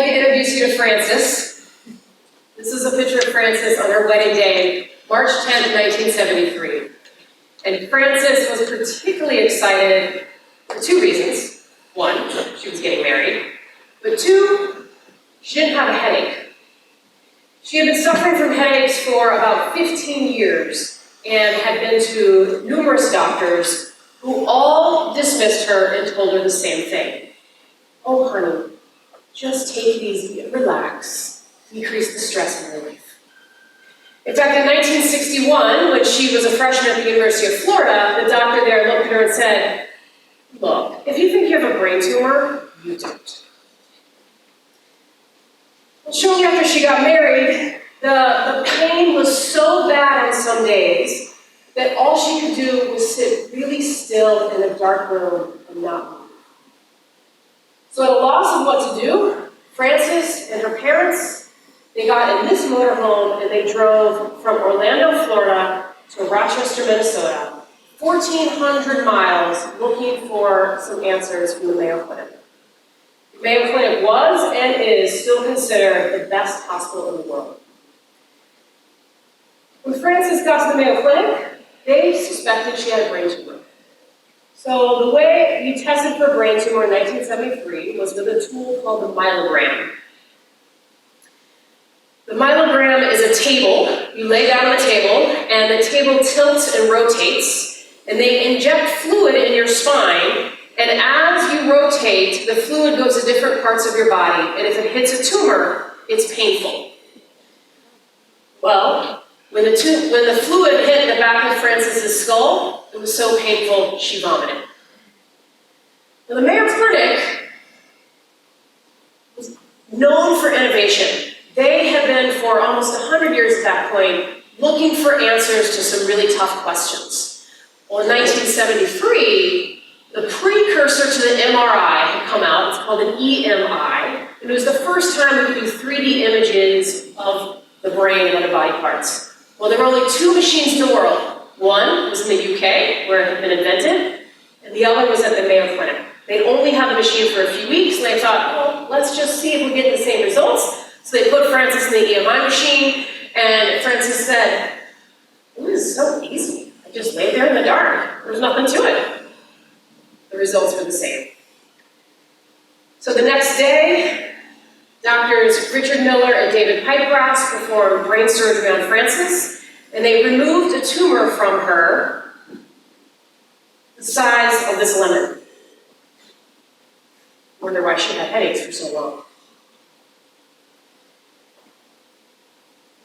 to introduce you to Frances. This is a picture of Frances on her wedding day, March 10th, 1973. And Frances was particularly excited for two reasons. One, she was getting married. But two, she didn't have a headache. She had been suffering from headaches for about 15 years and had been to numerous doctors who all dismissed her and told her the same thing. Oh, honey, just take it easy, relax, decrease the stress in your life. In fact, in 1961, when she was a freshman at the University of Florida, the doctor there looked at her and said, look, if you think you have a brain tumor, you don't. Well, shortly after she got married, the pain was so bad on some days that all she could do was sit really still in a dark room and not move. So at a loss of what to do, Frances and her parents, they got in this motorhome and they drove from Orlando, Florida to Rochester, Minnesota, 1,400 miles looking for some answers from the Mayo Clinic. The Mayo Clinic was and is still considered the best hospital in the world. When Frances got to the Mayo Clinic, they suspected she had a brain tumor. So the way you tested for a brain tumor in 1973 was with a tool called the myelogram. The myelogram is a table. You lay down on the table, and the table tilts and rotates, and they inject fluid in your spine, and as you rotate, the fluid goes to different parts of your body, and if it hits a tumor, it's painful. Well, when the fluid hit the back of Frances's skull, it was so painful, she vomited. Now, the Mayo Clinic was known for innovation. They had been, for almost 100 years at that point, looking for answers to some really tough questions. Well, in 1973, the precursor to the MRI had come out. It's called an EMI. And it was the first time we could do 3D images of the brain and other body parts. Well, there were only two machines in the world. One was in the UK, where it had been invented, and the other was at the Mayo Clinic. They only had the machine for a few weeks, and they thought, well, let's just see if we get the same results. So they put Frances in the EMI machine, and Frances said, it was so easy. I just lay there in the dark. There was nothing to it. The results were the same. So the next day, Doctors Richard Miller and David Pipegrass performed brain surgery on Frances, and they removed a tumor from her the size of this lemon. I wonder why she had headaches for so long.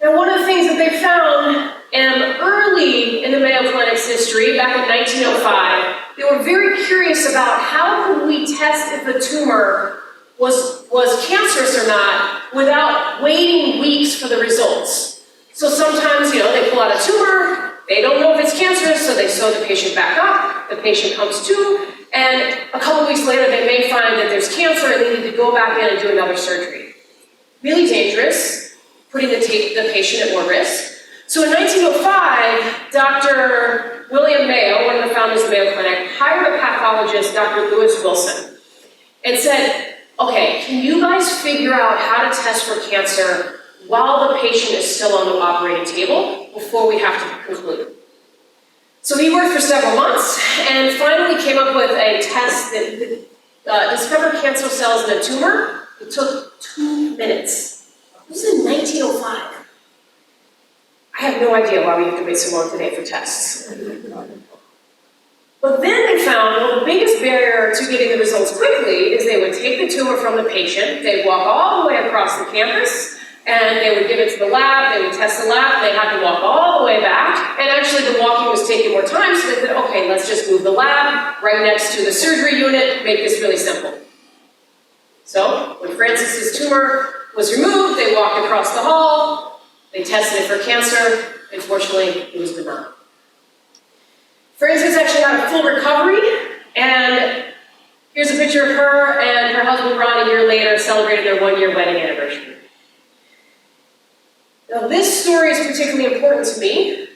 Now, one of the things that they found early in the Mayo Clinic's history, back in 1905, they were very curious about how could we test if a tumor was cancerous or not without waiting weeks for the results. So sometimes, they pull out a tumor, they don't know if it's cancerous, so they sew the patient back up, the patient comes to, and a couple weeks later they may find that there's cancer and they need to go back in and do another surgery. Really dangerous, putting the patient at more risk. So in 1905, Dr. William Mayo, one of the founders of the Mayo Clinic, hired a pathologist, Dr. Lewis Wilson, and said, okay, can you guys figure out how to test for cancer while the patient is still on the operating table before we have to conclude? So he worked for several months and finally came up with a test that discovered cancer cells in a tumor. It took 2 minutes. This is in 1905. I have no idea why we have to wait so long today for tests. But then they found, well, the biggest barrier to getting the results quickly is they would take the tumor from the patient, they'd walk all the way across the campus, and they would give it to the lab, they would test the lab, they had to walk all the way back, and actually the walking was taking more time, so they said, okay, let's just move the lab right next to the surgery unit, make this really simple. So, when Frances's tumor was removed, they walked across the hall, they tested it for cancer, unfortunately, it was benign. Frances actually had a full recovery, and here's a picture of her and her husband Ron a year later celebrating their 1-year wedding anniversary. Now this story is particularly important to me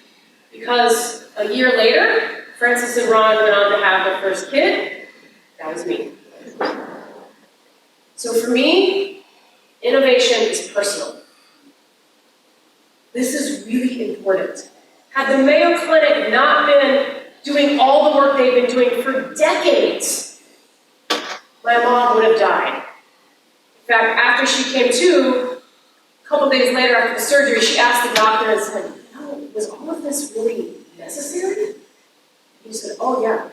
because a year later, Frances and Ron went on to have their first kid. That was me. So for me, innovation is personal. This is really important. Had the Mayo Clinic not been doing all the work they've been doing for decades, my mom would have died. In fact, after she came to, a couple days later after the surgery, she asked the doctor and said, was all of this really necessary? He said, oh yeah.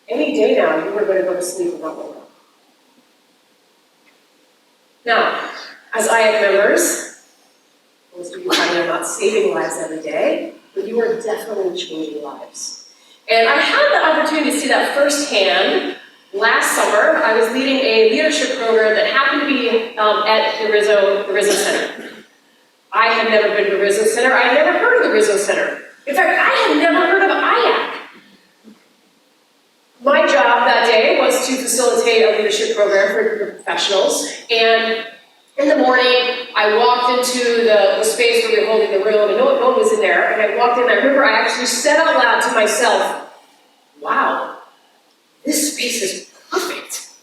Any day now, you were going to go to sleep and not wake up. Now, as IACC members, most of you probably are not saving lives every day, but you are definitely changing lives. And I had the opportunity to see that firsthand. Last summer, I was leading a leadership program that happened to be at the Rizzo Center. I had never been to the Rizzo Center. I had never heard of the Rizzo Center. In fact, I had never heard of IACC. My job that day was to facilitate a leadership program for professionals, and in the morning, I walked into the space where we were holding the room, and no one was in there, and I walked in, and I remember I actually said out loud to myself, wow, this space is perfect.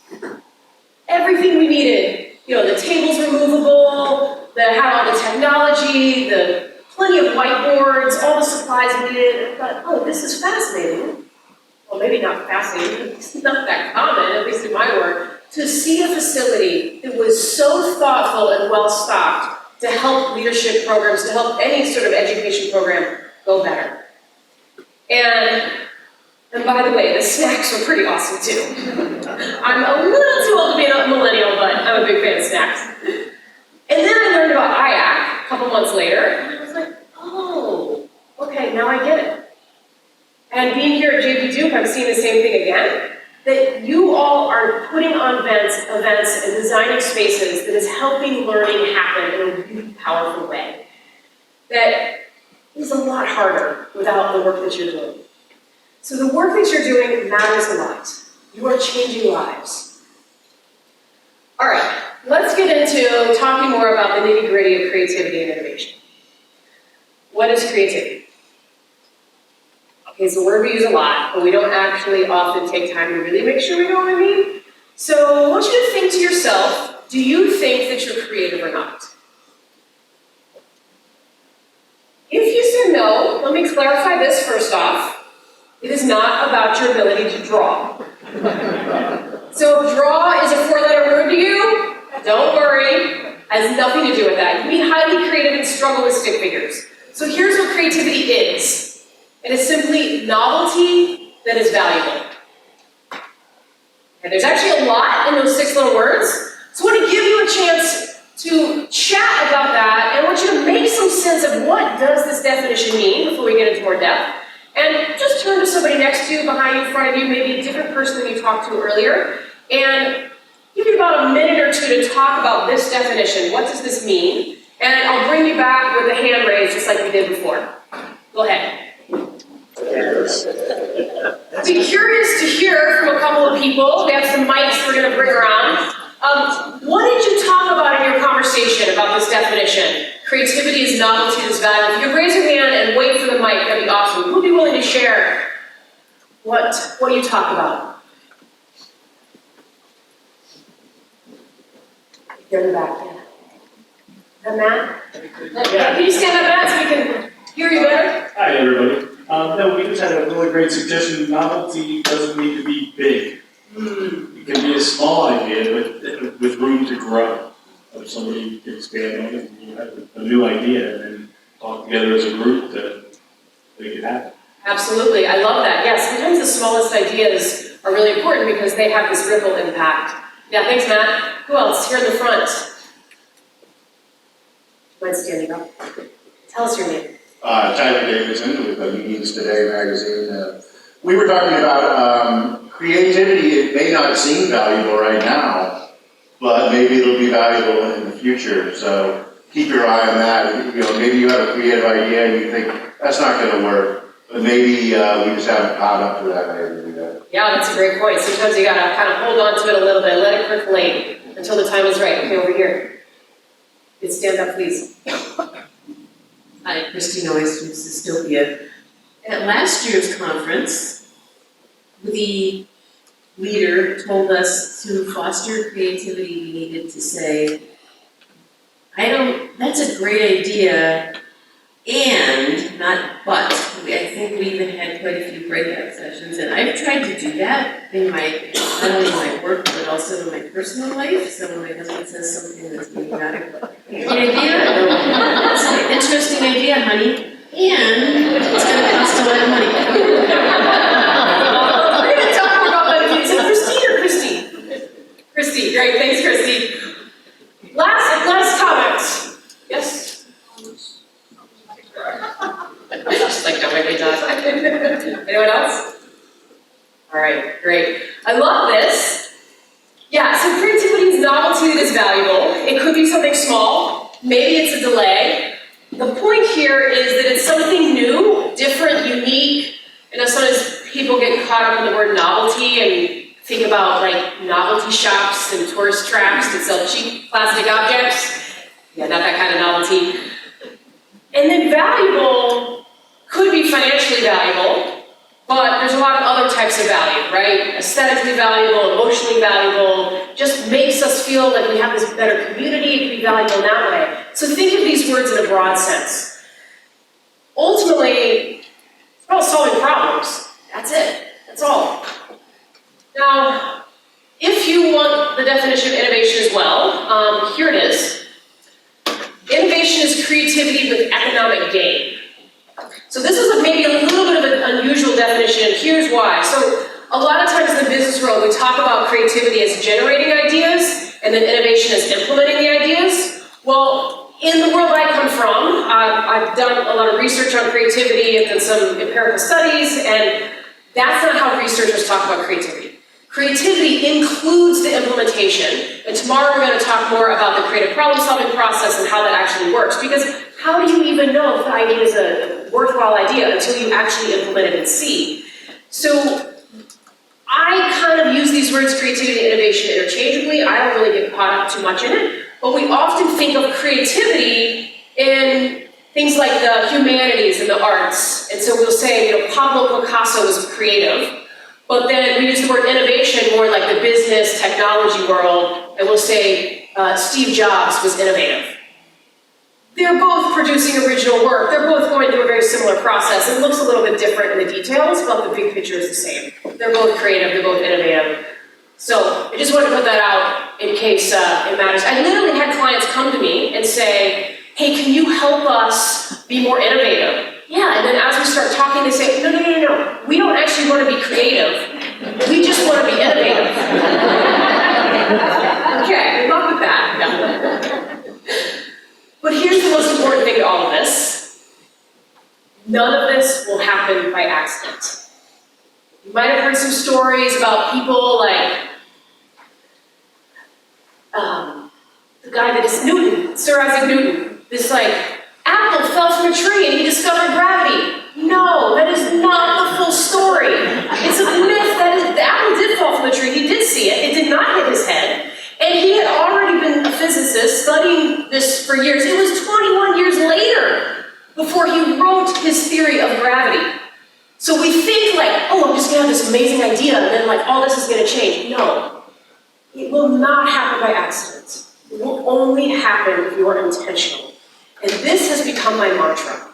Everything we needed, the tables were movable, that had all the technology, plenty of whiteboards, all the supplies we needed. I thought, oh, this is fascinating. Well, maybe not fascinating, it's not that common, at least in my work, to see a facility that was so thoughtful and well-stocked to help leadership programs, to help any sort of education program go better. And by the way, the snacks were pretty awesome too. I'm a little too old to be a millennial, but I'm a big fan of snacks. And then I learned about IACC a couple months later, and I was like, oh, okay, now I get it. And being here at JP Duke, I'm seeing the same thing again, that you all are putting on events and designing spaces that is helping learning happen in a really powerful way. That is a lot harder without the work that you're doing. So the work that you're doing matters a lot. You are changing lives. All right, let's get into talking more about the nitty-gritty of creativity and innovation. What is creativity? Okay, it's a word we use a lot, but we don't actually often take time to really make sure we know what I mean. So I want you to think to yourself, do you think that you're creative or not? If you said no, let me clarify this first off. It is not about your ability to draw. So if draw is a four-letter word to you, don't worry. It has nothing to do with that. You can be highly creative and struggle with stick figures. So here's what creativity is. It is simply novelty that is valuable. And there's actually a lot in those 6 little words. So I want to give you a chance to chat about that, and I want you to make some sense of what does this definition mean before we get into more depth. And just turn to somebody next to you, behind you, in front of you, maybe a different person than you talked to earlier, and give you about a minute or 2 to talk about this definition. What does this mean? And I'll bring you back with a hand raised just like we did before. Go ahead. I'd be curious to hear from a couple of people. We have some mics we're going to bring around. What did you talk about in your conversation about this definition? Creativity is novelty that's valuable. If you could raise your hand and wait for the mic, that'd be awesome. Who'd be willing to share what you talk about? You're in the back, yeah. And Matt? Yeah. Can you stand up, Matt, so we can hear you better? Hi, everybody. No, we just had a really great suggestion. Novelty doesn't need to be big. It can be a small idea with room to grow. If somebody can expand on it, and you have a new idea, and then talk together as a group to make it happen. Absolutely, I love that. Yes, sometimes the smallest ideas are really important because they have this ripple impact. Yeah, thanks, Matt. Who else? Here in the front. Mind standing up? Tell us your name. Tyler Davidson with Meetings Today magazine. We were talking about creativity. It may not seem valuable right now, but maybe it'll be valuable in the future. So keep your eye on that. Maybe you have a creative idea and you think that's not going to work, but maybe we just haven't caught up to that maybe yet. Yeah, that's a great point. Sometimes you gotta kind of hold on to it a little bit, let it percolate until the time is right. Okay, over here. You stand up, please. Hi, Christina Weiss from Systopia. At last year's conference, the leader told us to foster creativity, we needed to say, That's a great idea, and not but. I think we even had quite a few breakout sessions, and I've tried to do that in my, not only my work, but also in my personal life. So when my husband says something that's maybe not a good idea, it's an interesting idea, honey, and it's gonna cost a lot of money. We're gonna talk more about that. Is it Christine or Christy? Christy, great, thanks Christy. Last comments. Yes? Just like, don't make me talk. Anyone else? All right, great. I love this. Yeah, so creativity is novelty that is valuable. It could be something small. Maybe it's a delay. The point here is that it's something new, different, unique. And sometimes people get caught up in the word novelty and think about like novelty shops and tourist traps that sell cheap plastic objects. Yeah, not that kind of novelty. And then valuable could be financially valuable, but there's a lot of other types of value, right? Aesthetically valuable, emotionally valuable, just makes us feel like we have this better community. It can be valuable in that way. So think of these words in a broad sense. Ultimately, it's about solving problems. That's it. That's all. Now, if you want the definition of innovation as well, here it is. Innovation is creativity with economic gain. So this is maybe a little bit of an unusual definition, and here's why. So a lot of times in the business world, we talk about creativity as generating ideas, and then innovation as implementing the ideas. Well, in the world I come from, I've done a lot of research on creativity and done some empirical studies, and that's not how researchers talk about creativity. Creativity includes the implementation, and tomorrow we're going to talk more about the creative problem-solving process and how that actually works, because how do you even know if the idea is a worthwhile idea until you actually implement it and see? So I kind of use these words creativity and innovation interchangeably. I don't really get caught up too much in it, but we often think of creativity in things like the humanities and the arts, and so we'll say, Pablo Picasso was creative. But then we use the word innovation more like the business, technology world, and we'll say Steve Jobs was innovative. They're both producing original work. They're both going through a very similar process. It looks a little bit different in the details, but the big picture is the same. They're both creative, they're both innovative. So I just wanted to put that out in case it matters. I literally had clients come to me and say, hey, can you help us be more innovative? Yeah, and then as we start talking, they say, no, we don't actually want to be creative. We just want to be innovative. Okay, good luck with that. But here's the most important thing to all of this. None of this will happen by accident. You might have heard some stories about people like the guy that is Newton, Sir Isaac Newton, this apple fell from a tree and he discovered gravity. No, that is not the full story. It's a myth that the apple did fall from a tree. He did see it. It did not hit his head. And he had already been a physicist studying this for years. It was 21 years later before he wrote his theory of gravity. So we think I'm just gonna have this amazing idea and then all this is gonna change. No, it will not happen by accident. It will only happen if you are intentional. And this has become my mantra.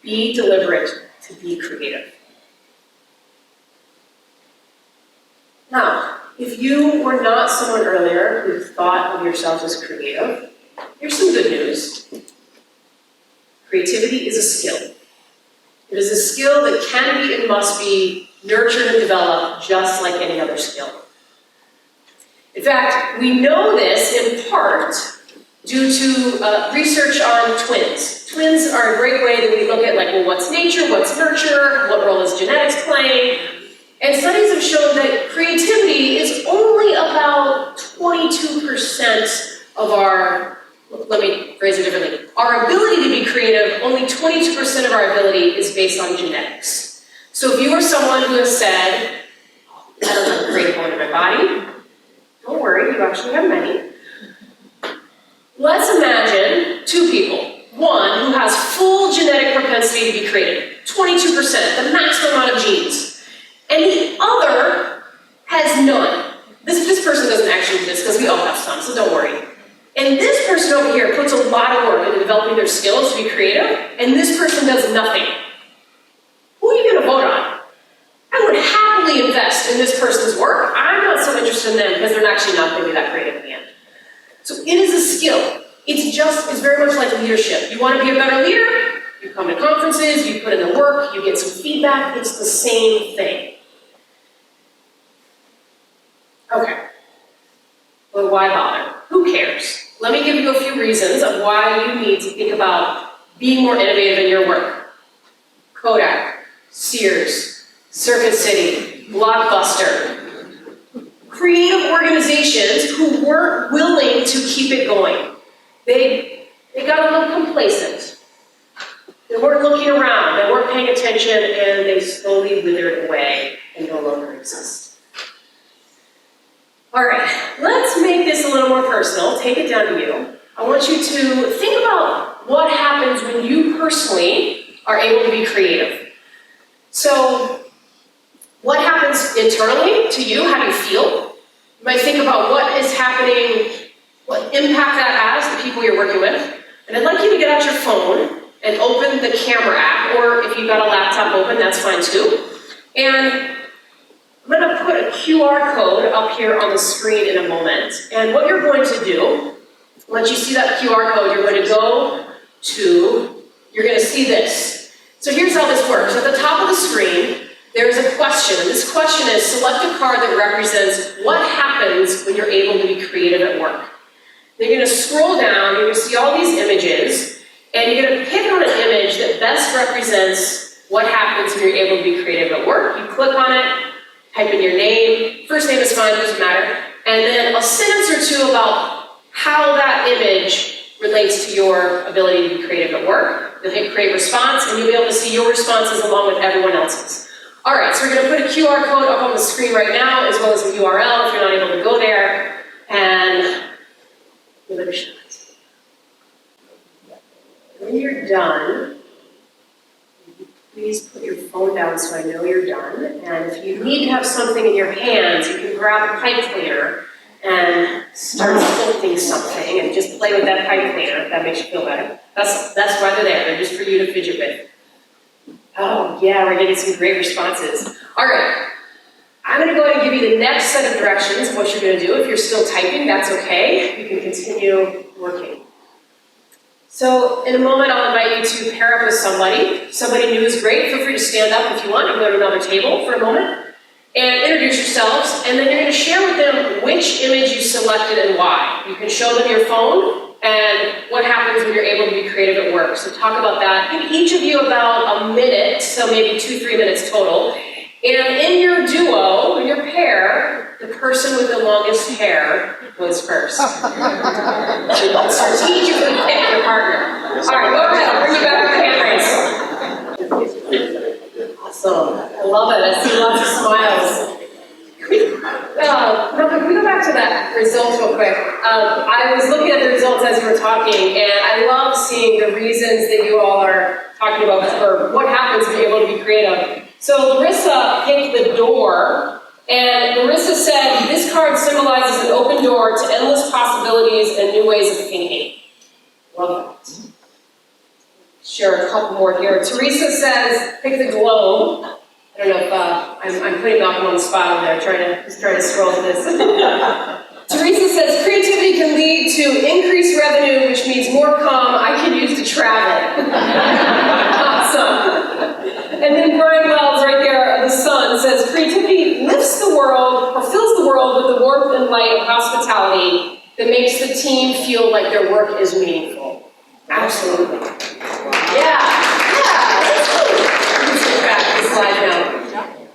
Be deliberate to be creative. Now, if you were not someone earlier who thought of yourself as creative, here's some good news. Creativity is a skill. It is a skill that can be and must be nurtured and developed just like any other skill. In fact, we know this in part due to research on twins. Twins are a great way that we look at what's nature, what's nurture, what role is genetics playing. And studies have shown that creativity is only about 22% of our, let me phrase it differently, our ability to be creative, only 22% of our ability is based on genetics. So if you are someone who has said, I don't have a great bone in my body, don't worry, you actually have many. Let's imagine two people. One who has full genetic propensity to be creative, 22%, the maximum amount of genes. And the other has none. This person doesn't actually do this because we all have some, so don't worry. And this person over here puts a lot of work into developing their skills to be creative, and this person does nothing. Who are you going to vote on? I would happily invest in this person's work. I'm not so interested in them because they're actually not going to be that creative at the end. So it is a skill. It's very much like leadership. You want to be a better leader? You come to conferences, you put in the work, you get some feedback. It's the same thing. Okay. But why bother? Who cares? Let me give you a few reasons of why you need to think about being more innovative in your work. Kodak, Sears, Circuit City, Blockbuster. Creative organizations who weren't willing to keep it going. They got a little complacent. They weren't looking around, they weren't paying attention, and they slowly withered away and no longer exist. All right, let's make this a little more personal. Take it down to you. I want you to think about what happens when you personally are able to be creative. So, what happens internally to you? How do you feel? You might think about what is happening, what impact that has, the people you're working with. And I'd like you to get out your phone and open the camera app, or if you've got a laptop open, that's fine too. And I'm going to put a QR code up here on the screen in a moment. And what you're going to do, once you see that QR code, you're going to see this. So here's how this works. At the top of the screen, there's a question. And this question is, select a card that represents what happens when you're able to be creative at work. You're going to scroll down, you're going to see all these images, and you're going to pick on an image that best represents what happens when you're able to be creative at work. You click on it, type in your name, first name is fine, doesn't matter, and then a sentence or two about how that image relates to your ability to be creative at work. You'll hit create response, and you'll be able to see your responses along with everyone else's. All right, so we're going to put a QR code up on the screen right now, as well as a URL if you're not able to go there, and give it a shot. When you're done, please put your phone down so I know you're done. And if you need to have something in your hands, you can grab a pipe cleaner and start sculpting something and just play with that pipe cleaner if that makes you feel better. That's why they're there. They're just for you to fidget with. Oh yeah, we're getting some great responses. All right. I'm going to go ahead and give you the next set of directions of what you're going to do. If you're still typing, that's okay. You can continue working. So in a moment, I'll invite you to pair up with somebody. Somebody new is great. Feel free to stand up if you want and go to another table for a moment. And introduce yourselves, and then you're going to share with them which image you selected and why. You can show them your phone and what happens when you're able to be creative at work. So talk about that. Give each of you about a minute, so maybe 2-3 minutes total. And in your duo, in your pair, the person with the longest hair goes first. So you can strategically pick your partner. All right, go ahead. I'll bring you back to the cameras. Awesome. I love it. I see lots of smiles. Can we go back to that results real quick? I was looking at the results as you were talking, and I love seeing the reasons that you all are talking about for what happens when you're able to be creative. So Larissa picked the door, and Larissa said, this card symbolizes an open door to endless possibilities and new ways of thinking. Love that. Share a couple more here. Teresa says, pick the globe. I don't know if I'm putting Malcolm on the spot over there, just trying to scroll through this. Teresa says, creativity can lead to increased revenue, which means more calm I can use to travel. Awesome. And then Brian Wells, right there, the sun, says, creativity lifts the world, or fills the world with the warmth and light of hospitality that makes the team feel like their work is meaningful. Absolutely. Yeah, that's cool. Let's get back to the slide now.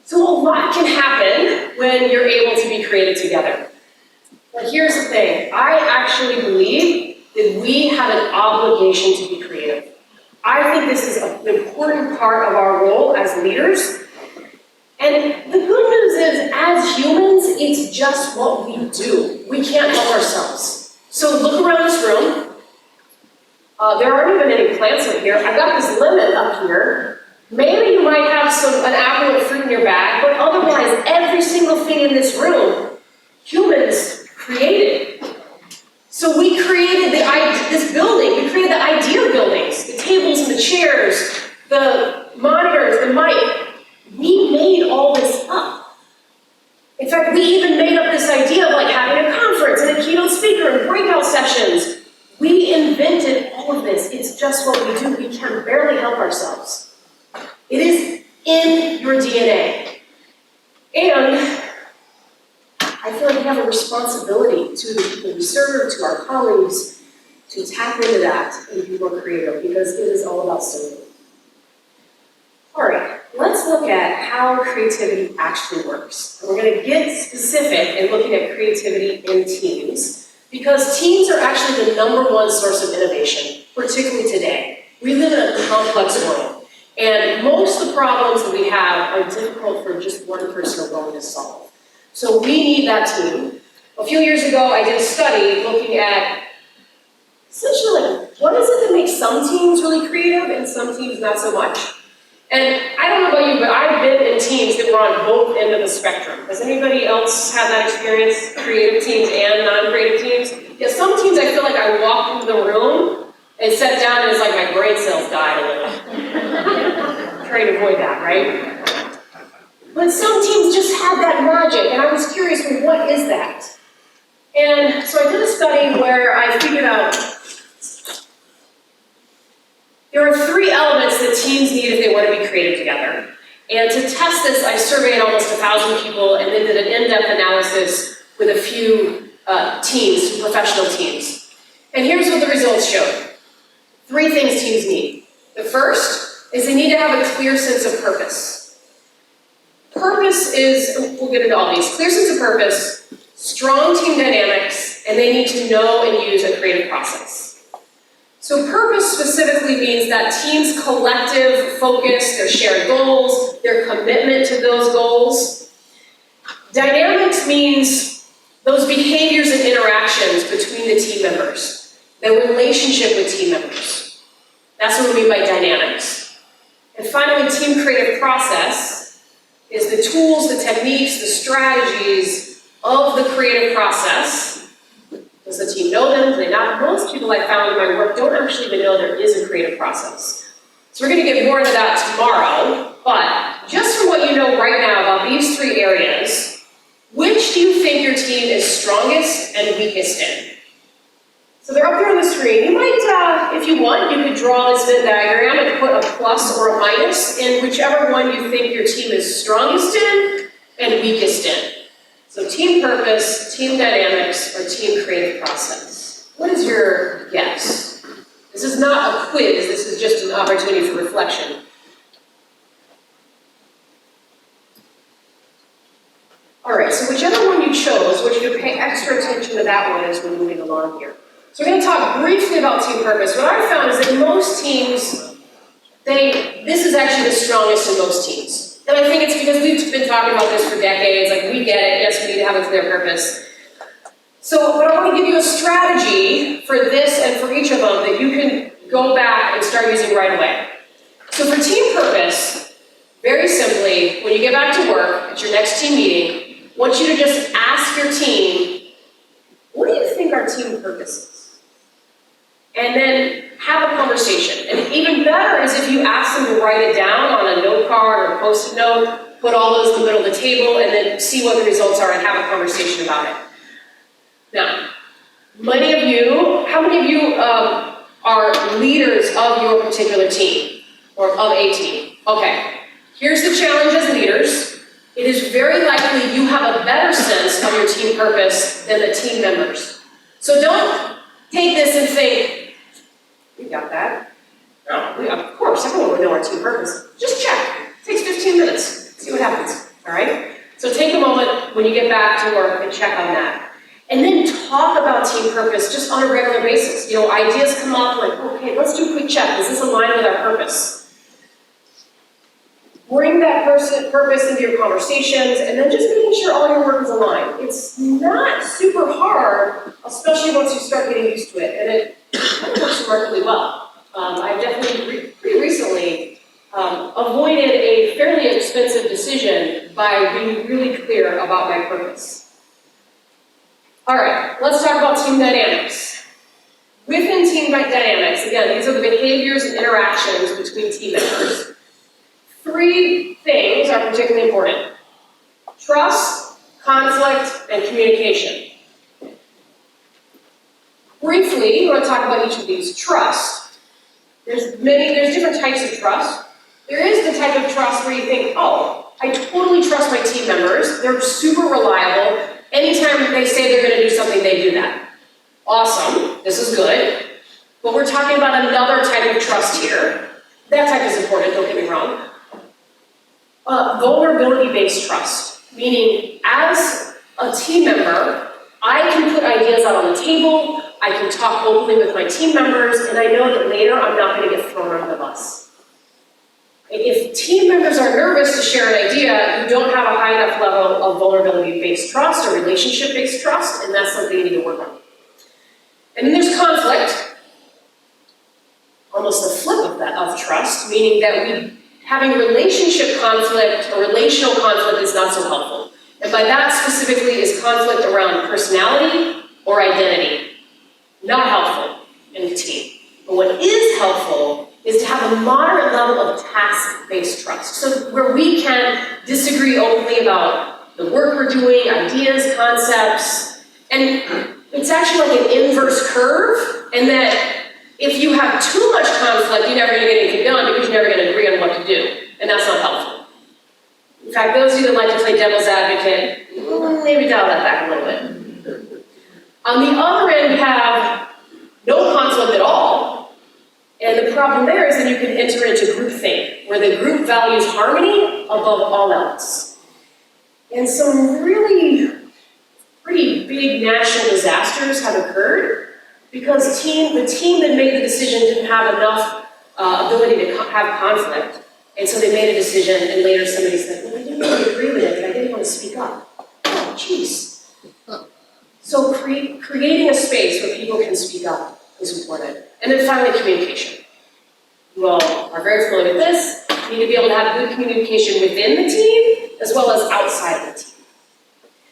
So a lot can happen when you're able to be creative together. But here's the thing. I actually believe that we have an obligation to be creative. I think this is an important part of our role as leaders. And the good news is, as humans, it's just what we do. We can't help ourselves. So look around this room. There aren't even any plants up here. I've got this lemon up here. Maybe you might have an apple or fruit in your bag, but otherwise, every single thing in this room, humans created. So we created this building, we created the idea buildings, the tables and the chairs, the monitors, the mic. We made all this up. In fact, we even made up this idea of like having a conference and a keynote speaker and breakout sessions. We invented all of this. It's just what we do. We can barely help ourselves. It is in your DNA. And I feel like we have a responsibility to the people we serve, to our colleagues, to tap into that and be more creative, because it is all about serving. All right, let's look at how creativity actually works. And we're going to get specific in looking at creativity in teams, because teams are actually the #1 source of innovation, particularly today. We live in a complex world, and most of the problems that we have are difficult for just one person alone to solve. So we need that team. A few years ago, I did a study looking at essentially like, what is it that makes some teams really creative and some teams not so much? And I don't know about you, but I've been in teams that were on both ends of the spectrum. Has anybody else had that experience, creative teams and non-creative teams? Yeah, some teams I feel like I walked into the room and sat down and it's like my brain cells died a little. Trying to avoid that, right? But some teams just had that magic, and I was curious, well, what is that? And so I did a study where I figured out there are 3 elements that teams need if they want to be creative together. And to test this, I surveyed almost 1,000 people and then did an in-depth analysis with a few teams, professional teams. And here's what the results showed. 3 things teams need. The first is they need to have a clear sense of purpose. Purpose is, we'll get into all these, clear sense of purpose, strong team dynamics, and they need to know and use a creative process. So purpose specifically means that team's collective focus, their shared goals, their commitment to those goals. Dynamics means those behaviors and interactions between the team members, their relationship with team members. That's what we mean by dynamics. And finally, team creative process is the tools, the techniques, the strategies of the creative process. Does the team know them? Do they not? Most people I found in my work don't actually even know there is a creative process. So we're going to get more into that tomorrow, but just from what you know right now about these 3 areas, which do you think your team is strongest and weakest in? So they're up there on the screen. You might, if you want, you could draw this Venn diagram and put a plus or a minus in whichever one you think your team is strongest in and weakest in. So team purpose, team dynamics, or team creative process. What is your guess? This is not a quiz, this is just an opportunity for reflection. All right, so whichever one you chose, I want you to pay extra attention to that one as we're moving along here. So we're going to talk briefly about team purpose. What I've found is that most teams, this is actually the strongest in most teams. And I think it's because we've been talking about this for decades, like we get it, yes, we need to have a clear purpose. But I want to give you a strategy for this and for each of them that you can go back and start using right away. So for team purpose, very simply, when you get back to work at your next team meeting, I want you to just ask your team, what do you think our team purpose is? And then have a conversation. And even better is if you ask them to write it down on a note card or a Post-it note, put all those in the middle of the table, and then see what the results are and have a conversation about it. Now, how many of you are leaders of your particular team or of a team? Okay, here's the challenge as leaders. It is very likely you have a better sense of your team purpose than the team members. So don't take this and think, we got that. No, of course, everyone would know our team purpose. Just check. It takes 15 minutes. See what happens. All right? So take a moment when you get back to work and check on that. And then talk about team purpose just on a regular basis. Ideas come up like, okay, let's do a quick check. Does this align with our purpose? Bring that purpose into your conversations, and then just making sure all your work is aligned. It's not super hard, especially once you start getting used to it, and it kind of works remarkably well. I've definitely pretty recently avoided a fairly expensive decision by being really clear about my purpose. All right, let's talk about team dynamics. dynamics, again, these are the behaviors and interactions between team members. 3 things are particularly important: trust, conflict, and communication. Briefly, I want to talk about each of these. Trust. There's different types of trust. There is the type of trust where you think, oh, I totally trust my team members, they're super reliable, anytime they say they're going to do something, they do that. Awesome, this is good. But we're talking about another type of trust here. That type is important, don't get me wrong. Vulnerability-based trust, meaning as a team member, I can put ideas out on the table, I can talk openly with my team members, and I know that later I'm not going to get thrown under the bus. If team members are nervous to share an idea, you don't have a high enough level of vulnerability-based trust or relationship-based trust, and that's something you need to work on. And then there's conflict, almost the flip of that, of trust, meaning that having relationship conflict or relational conflict is not so helpful. And by that specifically is conflict around personality or identity. Not helpful in the team. But what is helpful is to have a moderate level of task-based trust. So where we can disagree openly about the work we're doing, ideas, concepts, and it's actually like an inverse curve, and that if you have too much conflict, you're never going to get anything done because you're never going to agree on what to do, and that's not helpful. In fact, those of you that like to play devil's advocate, maybe dial that back a little bit. On the other end, you have no conflict at all. And the problem there is that you can enter into groupthink, where the group values harmony above all else. And some really pretty big national disasters have occurred because the team that made the decision didn't have enough ability to have conflict. And so they made a decision, and later somebody said, well, I didn't really agree with it, but I didn't want to speak up. Oh, jeez. So creating a space where people can speak up is important. And then finally, communication. You all are very familiar with this. You need to be able to have good communication within the team as well as outside of the team.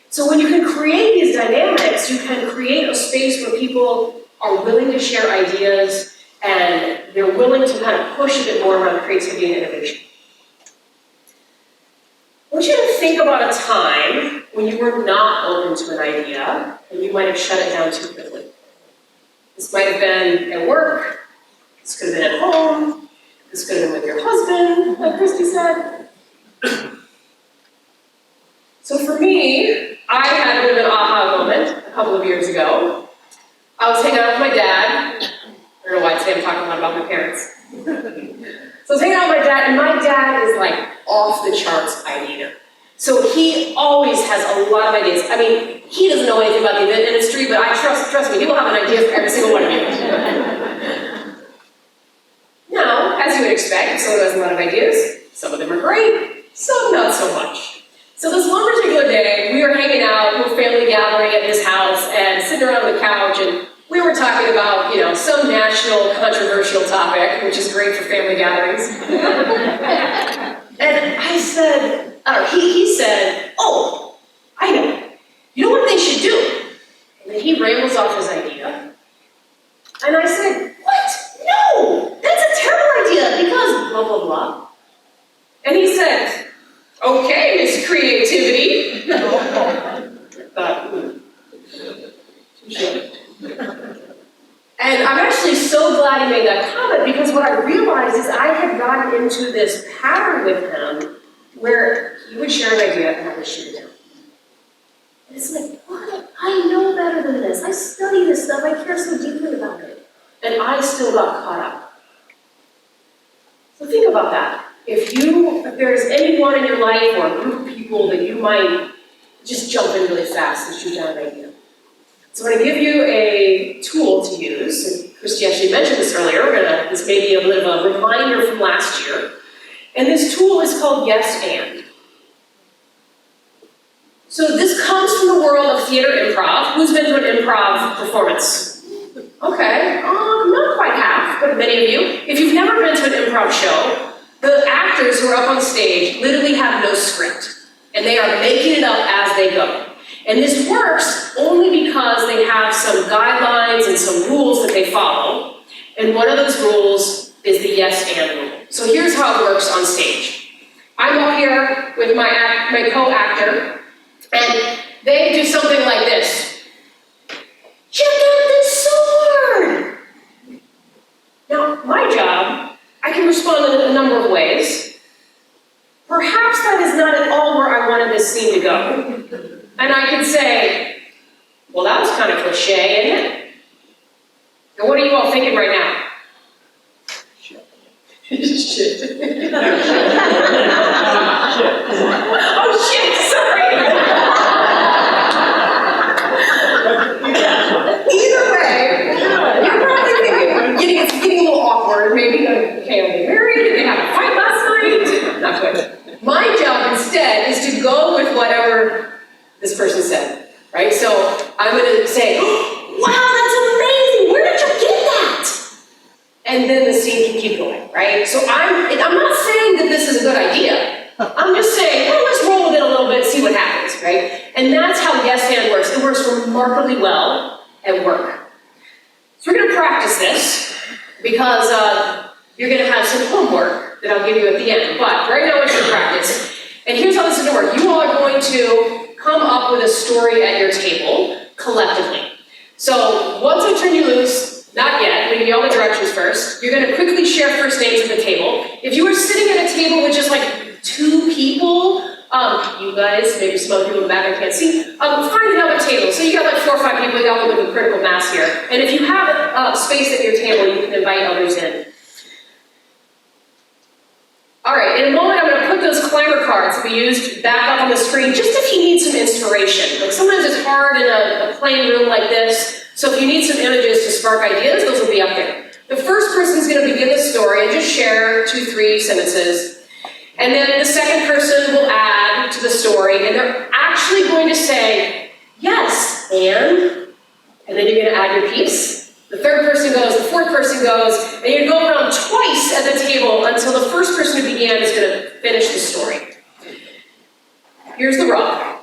So when you can create these dynamics, you can create a space where people are willing to share ideas and they're willing to kind of push a bit more around creativity and innovation. I want you to think about a time when you were not open to an idea and you might have shut it down too quickly. This might have been at work, this could have been at home, this could have been with your husband, like Christy said. So for me, I had a bit of an aha moment a couple of years ago. I was hanging out with my dad. I don't know why today I'm talking a lot about my parents. So I was hanging out with my dad, and my dad is like off the charts idea. So he always has a lot of ideas. I mean, he doesn't know anything about the event industry, but I trust me, he will have an idea for every single one of you. Now, as you would expect, someone has a lot of ideas. Some of them are great, some not so much. So this one particular day, we were hanging out, we were family gathering at his house, and sitting around on the couch, and we were talking about, some national controversial topic, which is great for family gatherings. And I said, he said, oh, I know. You know what they should do? And then he rambles off his idea. And I said, what? No, that's a terrible idea because blah, blah, blah. And he said, okay, Miss Creativity. And I'm actually so glad he made that comment because what I realized is I had gotten into this pattern with him where he would share an idea and I would shoot it down. And it's like, what? I know better than this. I study this stuff. I care so deeply about it. And I still got caught up. So think about that. If there's anyone in your life or a group of people that you might just jump in really fast and shoot down an idea. So I'm going to give you a tool to use. And Christy actually mentioned this earlier. This may be a bit of a reminder from last year. And this tool is called Yes And. So this comes from the world of theater improv. Who's been to an improv performance? Okay, not quite half, but many of you. If you've never been to an improv show, the actors who are up on stage literally have no script. And they are making it up as they go. And this works only because they have some guidelines and some rules that they follow. And one of those rules is the yes and rule. So here's how it works on stage. I'm up here with my co-actor, and they do something like this. Check out this sword! Now, my job, I can respond in a number of ways. Perhaps that is not at all where I wanted this scene to go. And I can say, well, that was kind of cliche, isn't it? And what are you all thinking right now? Shit. Oh shit, sorry. Either way, you're probably thinking, it's getting a little awkward. Maybe, okay, are they married? Did they have a fight last night? Not good. My job instead is to go with whatever this person said, right? So I'm gonna say, wow, that's amazing! Where did you get that? And then the scene can keep going, right? So I'm not saying that this is a good idea. I'm just saying, well, let's roll with it a little bit, see what happens, right? And that's how yes and works. It works remarkably well at work. So we're gonna practice this because you're gonna have some homework that I'll give you at the end. But right now it's your practice. And here's how this is gonna work. You all are going to come up with a story at your table collectively. So once I turn you loose, not yet, I'm gonna give you all the directions first. You're gonna quickly share first names at the table. If you were sitting at a table with just like 2 people, you guys, maybe some other people in the back I can't see, find another table. So you got like 4 or 5 people, you got a little bit of critical mass here. And if you have space at your table, you can invite others in. All right, in a moment I'm going to put those Climer cards that we used back up on the screen, just if you need some inspiration. Like sometimes it's hard in a plain room like this, so if you need some images to spark ideas, those will be up there. The first person's going to begin the story and just share 2-3 sentences. And then the second person will add to the story, and they're actually going to say, yes, and then you're going to add your piece. The third person goes, the fourth person goes, and you go around twice at the table until the first person who began is going to finish the story. Here's the rub.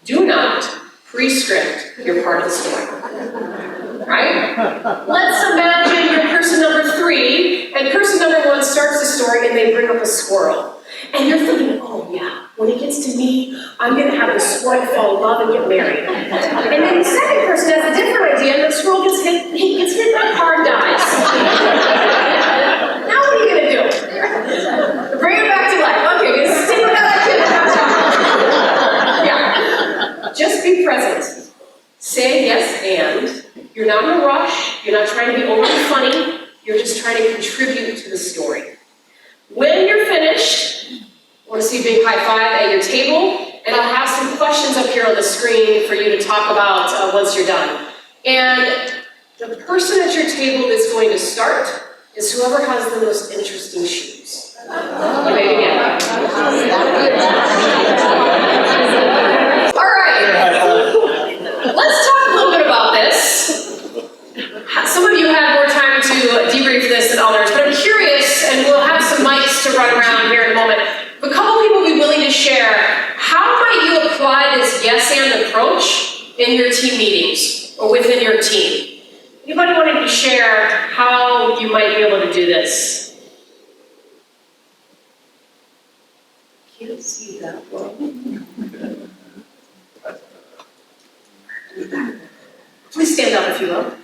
Do not pre-script your part of the story. Right? Let's imagine you're person number 3, and person number 1 starts the story and they bring up a squirrel. And you're thinking, oh yeah, when it gets to me, I'm going to have the squirrel fall in love and get married. And then the second person has a different idea, and the squirrel gets hit by a car and dies. Now what are you going to do? Bring it back to life. Okay, you're going to stick with that idea. Yeah. Just be present. Say yes and. You're not in a rush. You're not trying to be overly funny. You're just trying to contribute to the story. When you're finished, I want to see a big high five at your table, and I'll have some questions up here on the screen for you to talk about once you're done. And the person at your table that's going to start is whoever has the most interesting shoes. You may begin. All right. Let's talk a little bit about this. Some of you had more time to debrief this than others, but I'm curious, and we'll have some mics to run around here in a moment. A couple people will be willing to share, how might you apply this yes and approach in your team meetings or within your team? Anybody wanting to share how you might be able to do this? Can't see that well. Please stand up if you will.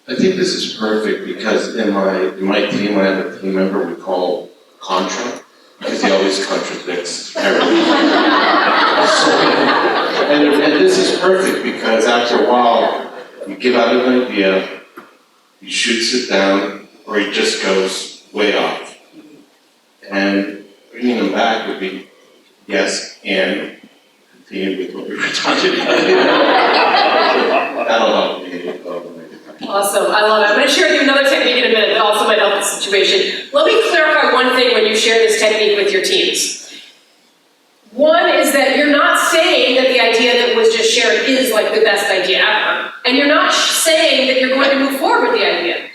I think this is perfect because in my team, I have a team member we call Contra, because he always contradicts everything. And this is perfect because after a while, you give out an idea, he shoots it down, or he just goes way off. And bringing him back would be yes, and continue with what we were talking about. That'll help me. Awesome, I love it. I'm going to share with you another technique in a minute that also might help the situation. Let me clarify one thing when you share this technique with your teams. One is that you're not saying that the idea that was just shared is like the best idea ever. And you're not saying that you're going to move forward with the idea.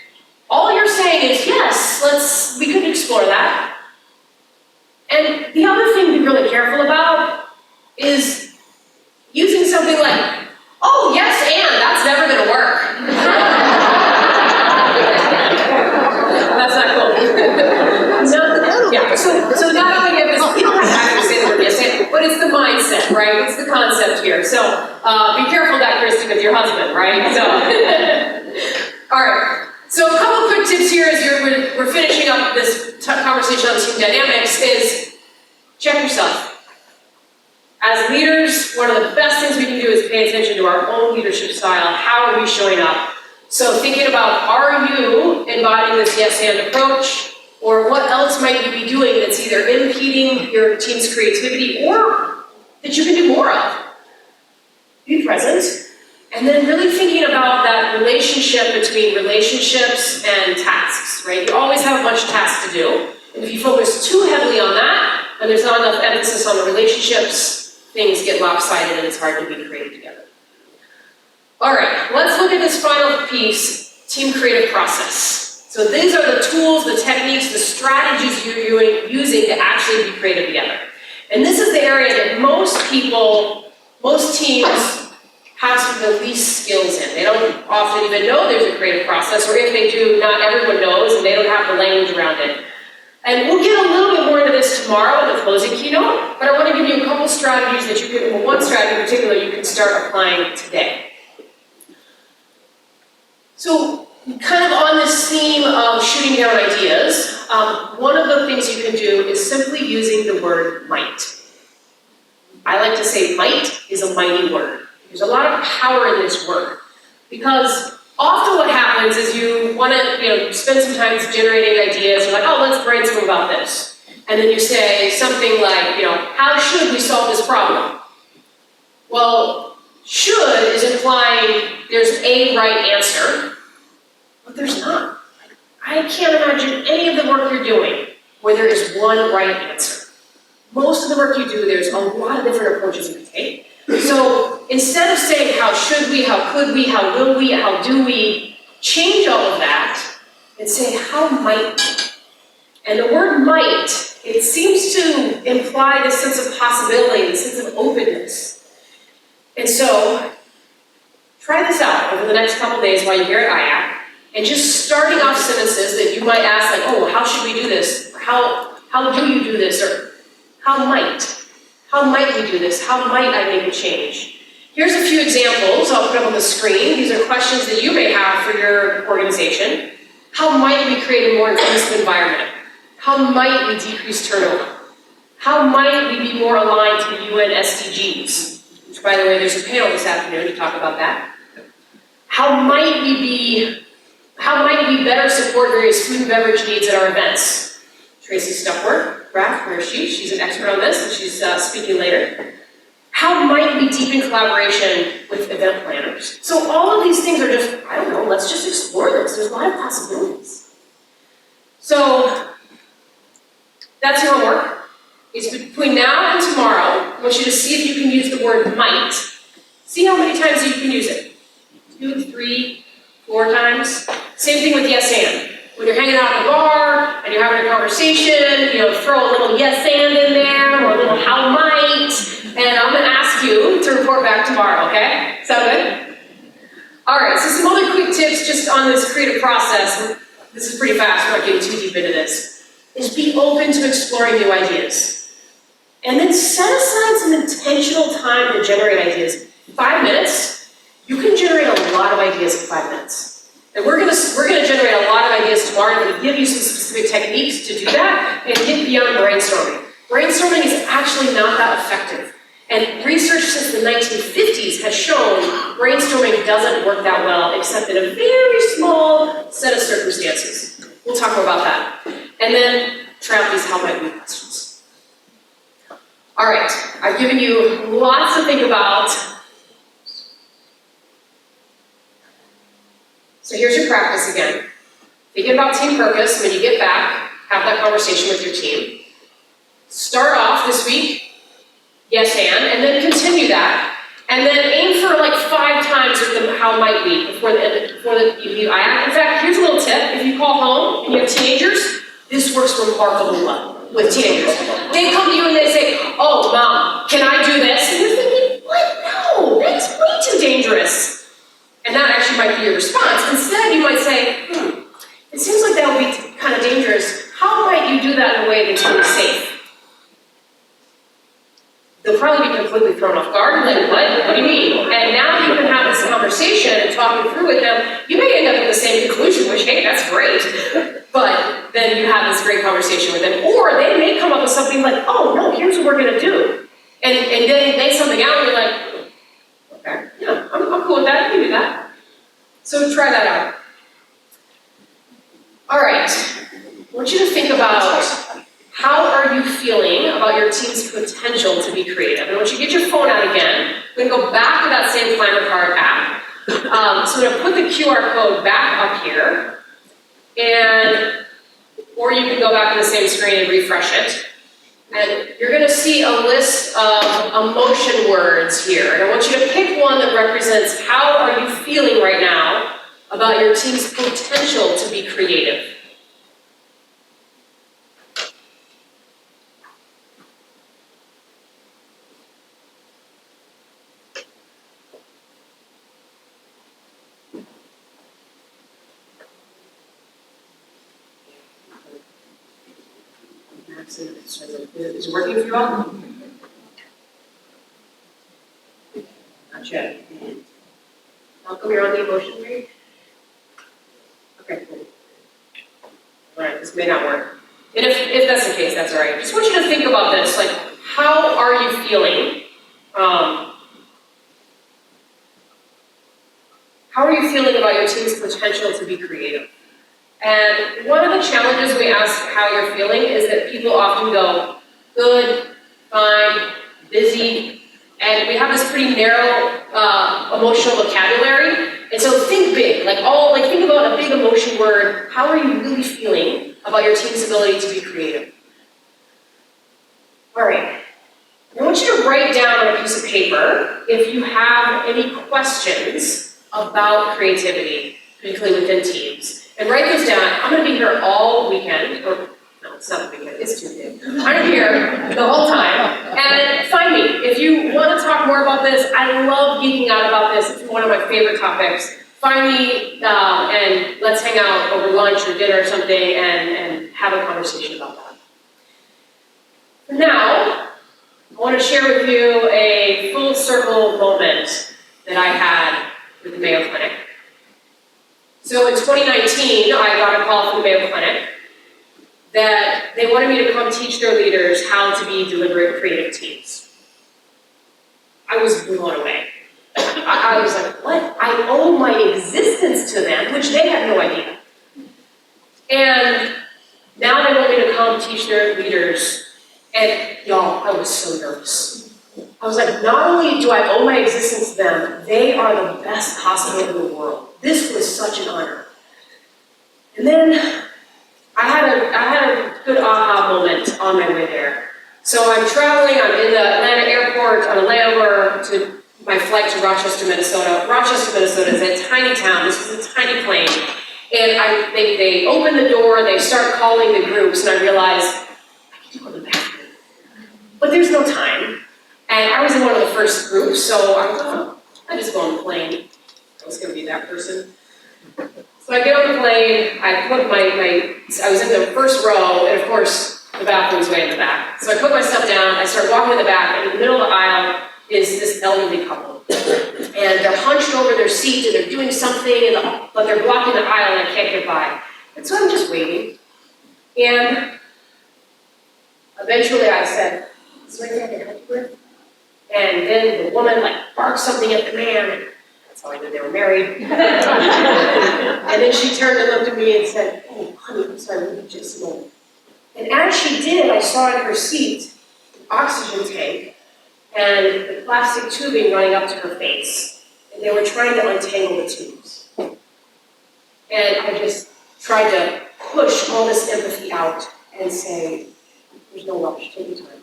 All you're saying is, yes, we could explore that. And the other thing to be really careful about is using something like, oh, yes, and that's never going to work. concept, right? What's the concept here? So, be careful of that, Kristen, with your husband, right? So, all right. So a couple quick tips here as we're finishing up this conversation on team dynamics is check yourself. As leaders, one of the best things we can do is pay attention to our own leadership style. How are we showing up? So thinking about, are you embodying this yes and approach? Or what else might you be doing that's either impeding your team's creativity or that you can do more of? Be present. And then really thinking about that relationship between relationships and tasks, right? You always have a bunch of tasks to do. And if you focus too heavily on that, and there's not enough emphasis on the relationships, things get lopsided and it's hard to be creative together. All right, let's look at this final piece, team creative process. So these are the tools, the techniques, the strategies you're using to actually be creative together. And this is the area that most teams have some of the least skills in. They don't often even know there's a creative process, or if they do, not everyone knows and they don't have the language around it. And we'll get a little bit more into this tomorrow in the closing keynote, but I want to give you a couple strategies that you can, well, one strategy in particular you can start applying today. So, kind of on this theme of shooting down ideas, one of the things you can do is simply using the word might. I like to say might is a mighty word. There's a lot of power in this word, because often what happens is you want to, spend some time generating ideas. You're like, oh, let's brainstorm about this, and then you say something like, how should we solve this problem? Well, should is implying there's a right answer, but there's not. I can't imagine any of the work you're doing where there is one right answer. Most of the work you do, there's a lot of different approaches you can take. So instead of saying how should we, how could we, how will we, how do we, change all of that and say how might we. And the word might, it seems to imply this sense of possibility, this sense of openness. And so try this out over the next couple days while you're here at IACC, and just starting off sentences that you might ask, like, oh, how should we do this? Or how do you do this? Or how might we do this? How might I make a change? Here's a few examples I'll put up on the screen. These are questions that you may have for your organization. How might we create a more inclusive environment? How might we decrease turnover? How might we be more aligned to the UN SDGs? Which, by the way, there's a panel this afternoon to talk about that. How might we better support various food and beverage needs at our events? Tracy Stuckworth, where is she? She's an expert on this, and she's speaking later. How might we deepen collaboration with event planners? So all of these things are just, I don't know, let's just explore this. There's a lot of possibilities. So that's your homework. It's between now and tomorrow. I want you to see if you can use the word might. See how many times you can use it. 2, 3, 4 times. Same thing with yes and. When you're hanging out at the bar and you're having a conversation, throw a little yes and in there, or a little how might, and I'm going to ask you to report back tomorrow, okay? Sound good? All right, so some other quick tips just on this creative process. This is pretty fast, we're not getting too deep into this. Is be open to exploring new ideas. And then set aside some intentional time to generate ideas. 5 minutes, you can generate a lot of ideas in 5 minutes. And we're gonna generate a lot of ideas tomorrow. I'm gonna give you some specific techniques to do that and get beyond brainstorming. Brainstorming is actually not that effective. And research since the 1950s has shown brainstorming doesn't work that well except in a very small set of circumstances. We'll talk more about that. And then try out these how might we questions. All right, I've given you lots to think about. So here's your practice again. Thinking about team purpose, when you get back, have that conversation with your team. Start off this week, yes and then continue that. And then aim for like 5 times with the how might we before you IACC. In fact, here's a little tip. If you call home and you have teenagers, this works remarkably well with teenagers. They come to you and they say, oh, Mom, can I do this? And you're thinking, what? No, that's way too dangerous. And that actually might be your response. Instead, you might say, it seems like that would be kind of dangerous. How might you do that in a way that's really safe? They'll probably be completely thrown end up at the same conclusion, which, hey, that's great. But then you have this great conversation with them. Or they may come up with something like, oh, no, here's what we're going to do. And then they lay something out, and you're like, okay, yeah, I'm cool with that. I can do that. So try that out. All right. I want you to think about how are you feeling about your team's potential to be creative. And I want you to get your phone out again. We're going to go back to that same Climer card app. So I'm going to put the QR code back up here. Or you can go back to the same screen and refresh it. And you're going to see a list of emotion words here. And I want you to pick one that represents how are you feeling right now about your team's potential to be creative. Is it working for you all? Not yet. Malcolm, you're on the emotion read? Okay, cool. All right, this may not work. And if that's the case, that's all right. I just want you to think about this, like, how are you feeling? How are you feeling about your team's potential to be creative? And one of the challenges we ask how you're feeling is that people often go, good, fine, busy, and we have this pretty narrow emotional vocabulary. And so think big, think about a big emotion word. How are you really feeling about your team's ability to be creative? All right. I want you to write down on a piece of paper if you have any questions about creativity, particularly within teams. And write those down. I'm going to be here all weekend, or no, it's not the weekend, it's Tuesday. I'm going to be here the whole time. And find me. If you want to talk more about this, I love geeking out about this. It's one of my favorite topics. Find me and let's hang out over lunch or dinner or something and have a conversation about that. For now, I want to share with you a full circle moment that I had with the Mayo Clinic. So in 2019, I got a call from the Mayo Clinic that they wanted me to come teach their leaders how to be deliberate creative teams. I was blown away. I was like, what? I owe my existence to them, which they had no idea. And now they want me to come teach their leaders. And y'all, I was so nervous. I was like, not only do I owe my existence to them, they are the best hospital in the world. This was such an honor. And then I had a good aha moment on my way there. So I'm traveling, I'm in the Atlanta airport on a layover to my flight to Rochester, Minnesota. Rochester, Minnesota is a tiny town. This is a tiny plane. And they open the door, they start calling the groups, and I realize I can go to the bathroom. But there's no time. And I was in one of the first groups, so I just go on the plane. I was going to be that person. So I get on the plane, I put I was in the first row, and of course, the bathroom's way in the back. So I put my stuff down, I start walking in the back, and in the middle of the aisle is this elderly couple. And they're hunched over their seat, and they're doing something, but they're blocking the aisle, and I can't get by. And so I'm just waiting. And eventually I said, is there anything I can help you with? And then the woman barked something at the man, and that's how I knew they were married. And then she turned and looked at me and said, oh, honey, I'm sorry, we just a moment. And as she did, I saw in her seat an oxygen tank and the plastic tubing running up to her face. And they were trying to untangle the tubes. And I just tried to push all this empathy out and say, there's no rush, take your time.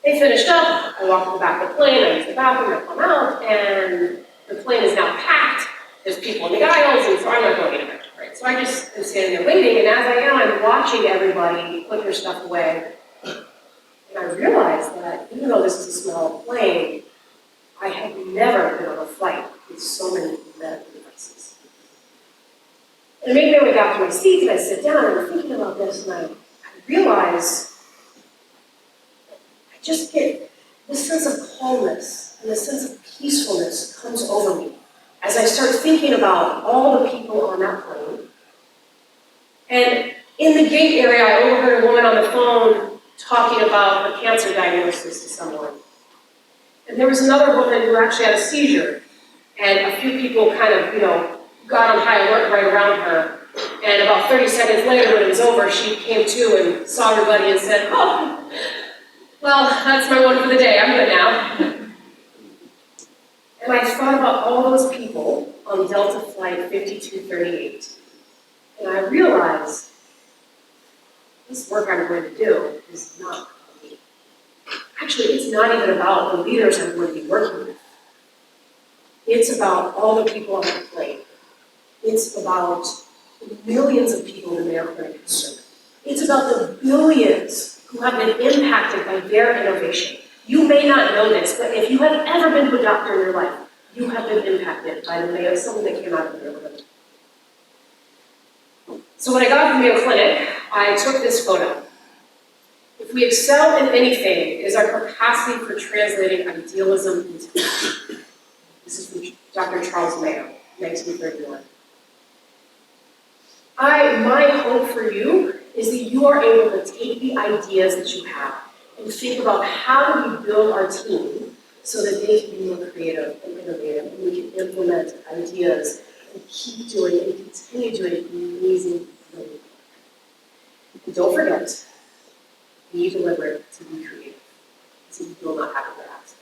They finished up, I walked to the back of the plane, I used the bathroom, I come out, and the plane is now packed. There's people in the aisles, and so I'm not going anywhere, right? So I just am standing there waiting, and as I am, I'm watching everybody put their stuff away. And I realized that even though this is a small plane, I had never been on a flight with so many medical devices. And I made my way back to my seat, and I sit down, and I'm thinking about this, and I realize I just get this sense of calmness and this sense of peacefulness comes over me as I start thinking about all the people on that plane. And in the gate area, I overheard a woman on the phone talking about a cancer diagnosis to someone. And there was another woman who actually had a seizure. And a few people kind of, got on high alert right around her. And about 30 seconds later, when it was over, she came to and saw everybody and said, "Oh, well, that's my one for the day. I'm good now." And I thought about all those people on Delta Flight 5238. And I realized this work I'm going to do is not about me. Actually, it's not even about the leaders I'm going to be working with. It's about all the people on the plane. It's about the millions of people the Mayo Clinic has served. It's about the billions who have been impacted by their innovation. You may not know this, but if you have ever been to a doctor in your life, you have been impacted by the Mayo, something that came out of the Mayo Clinic. So when I got to the Mayo Clinic, I took this photo. If we excel in anything, it is our capacity for translating idealism into action. This is from Dr. Charles Mayo, 1931. My hope for you is that you are able to take the ideas that you have and think about how do we build our team so that they can be more creative and innovative, and we can implement ideas and keep doing and continue doing amazing work. And don't forget, be deliberate to be creative, so you will not have regrets.